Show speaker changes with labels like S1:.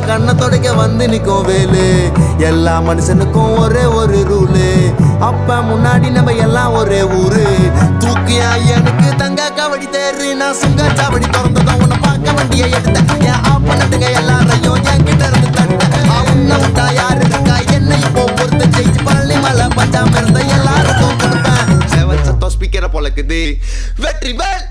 S1: கண்ணை தொடக்க வந்து நிக்கும் வேலு. எல்லா மனுஷனுக்கும் ஒரே ஒரு ரூலு. அப்ப முன்னாடி நம்ம எல்லாம் ஒரே ஊரு. தூக்கியா எனக்கு தங்க கபடி தேரு. நான் சுங்க சாவடி திறந்ததும் உன்னை பார்க்க வண்டியை எடுத்தேன். என் ஆப்பனட்டுங்க எல்லாரையும் என்கிட்ட இருந்து தடுத்தேன். உன்னை விட்டா யாரு இருக்கா என்ன இப்போ பொறுத்த ஜெயிச்சு பழனி மலை பஞ்சாம இருந்த எல்லாருக்கும் கொடுப்பேன். செவன் சத்தம் ஸ்பீக்கரை பொழக்குது வெற்றி வேல்.